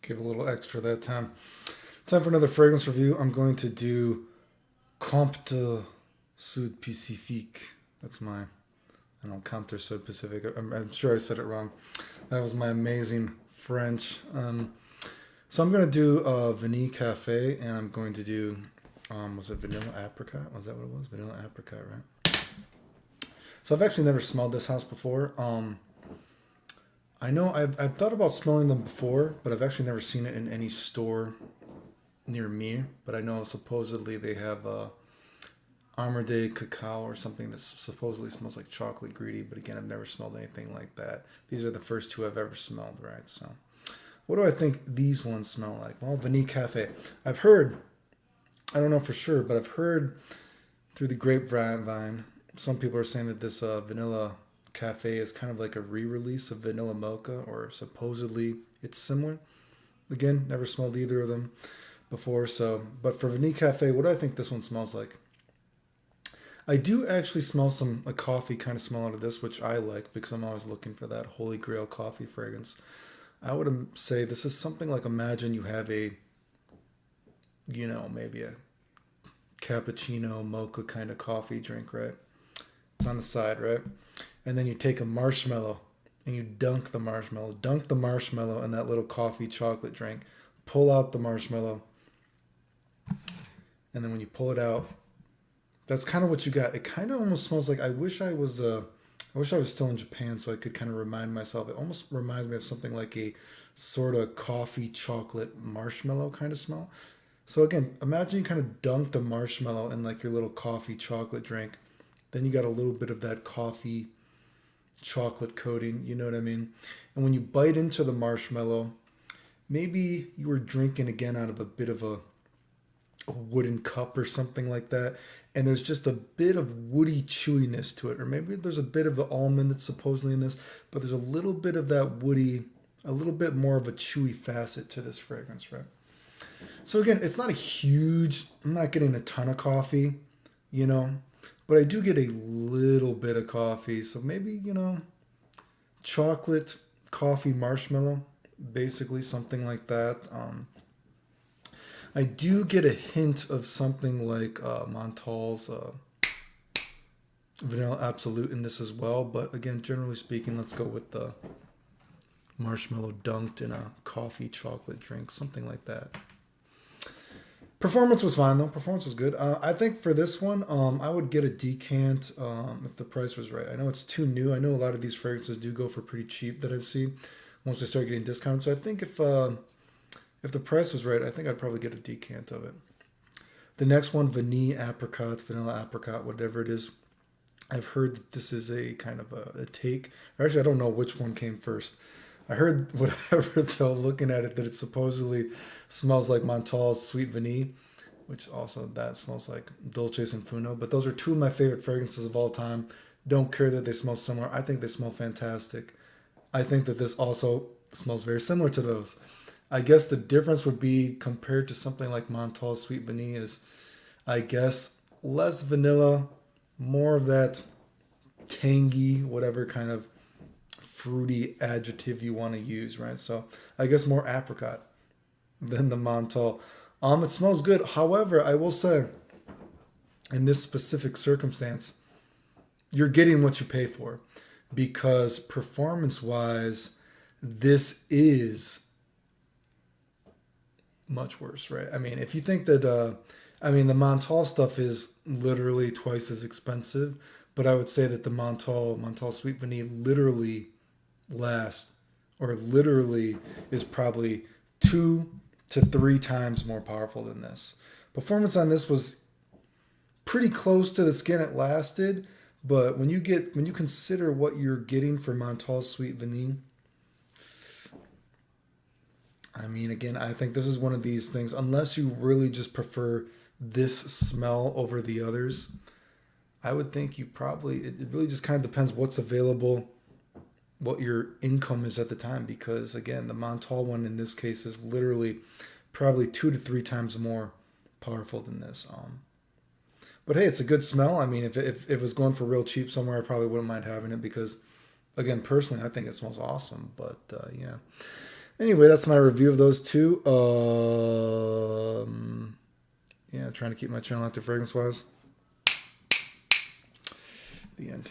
Give a little extra that time. Time for another fragrance review. I'm going to do Comptoir Sud Pacifique. That's my, I don't know, Comptoir Sud Pacific. I'm sure I said it wrong. That was my amazing French. So I'm going to do Vanille Cafe, and I'm going to do, was it Vanille Apricot? Was that what it was? Vanille Apricot, right? So I've actually never smelled this house before. I know I've thought about smelling them before, but I've actually never seen it in any store near me. But I know supposedly they have Armor de Cacao or something that supposedly smells like chocolate greedy. But again, I've never smelled anything like that. These are the first two I've ever smelled, right? So what do I think these ones smell like? Well, Vanille Cafe. I've heard, I don't know for sure, but I've heard through the grapevine, some people are saying that this Vanilla Cafe is kind of like a re-release of Vanilla Mocha, or supposedly it's similar. Again, never smelled either of them before. So, but for Vanille Cafe, what do I think this one smells like? I do actually smell a coffee kind of smell out of this, which I like because I'm always looking for that holy grail coffee fragrance. I would say this is something like, imagine you have maybe a cappuccino mocha kind of coffee drink, right? It's on the side, right? And then you take a marshmallow and you dunk the marshmallow in that little coffee chocolate drink, pull out the marshmallow, and then when you pull it out, that's kind of what you got. It kind of almost smells like, I wish I was still in Japan so I could kind of remind myself. It almost reminds me of something like a sort of coffee chocolate marshmallow kind of smell. So again, imagine you kind of dunked a marshmallow in like your little coffee chocolate drink. Then you got a little bit of that coffee chocolate coating, you know what I mean? And when you bite into the marshmallow, maybe you were drinking again out of a bit of a wooden cup or something like that, and there's just a bit of woody chewiness to it, or maybe there's a bit of the almond that's supposedly in this, but there's a little bit of that woody, a little bit more of a chewy facet to this fragrance, right? So again, it's not I'm not getting a ton of coffee, you know, but I do get a little bit of coffee. So maybe, chocolate, coffee, marshmallow, basically something like that. I do get a hint of something like Montel's Vanilla Absolute in this as well. But again, generally speaking, let's go with the marshmallow dunked in a coffee chocolate drink, something like that. Performance was fine though. Performance was good. I think for this one, I would get a decant if the price was right. I know it's too new. I know a lot of these fragrances do go for pretty cheap that I've seen once they start getting discounted. So I think if the price was right, I think I'd probably get a decant of it. The next one, Vanilla Apricot, whatever it is. I've heard that this is a kind of a take. Or actually, I don't know which one came first. I heard whatever though, looking at it, that it supposedly smells like Montel's Sweet Vanille, which also that smells like Dolce and Funo. But those are two of my favorite fragrances of all time. Don't care that they smell similar. I think they smell fantastic. I think that this also smells very similar to those. I guess the difference would be compared to something like Montel's Sweet Vanille is, I guess, less vanilla, more of that tangy, whatever kind of fruity adjective you want to use, right? So I guess more apricot than the Montel. It smells good. However, I will say, in this specific circumstance, you're getting what you pay for, because performance-wise, this is much worse, right? I mean, if you think that, the Montel stuff is literally twice as expensive, but I would say that the Montel Sweet Vanille literally is probably 2 to 3 times more powerful than this. Performance on this was pretty close to the skin it lasted, but when you consider what you're getting for Montel Sweet Vanille, I mean, again, I think this is one of these things, unless you really just prefer this smell over the others, I would think it really just kind of depends what's available, what your income is at the time, because again, the Montel one in this case is literally probably 2 to 3 times more powerful than this. But hey, it's a good smell. I mean, if it was going for real cheap somewhere, I probably wouldn't mind having it because, again, personally, I think it smells awesome. But yeah. Anyway, that's my review of those two. Yeah, trying to keep my channel active fragrance-wise. The end.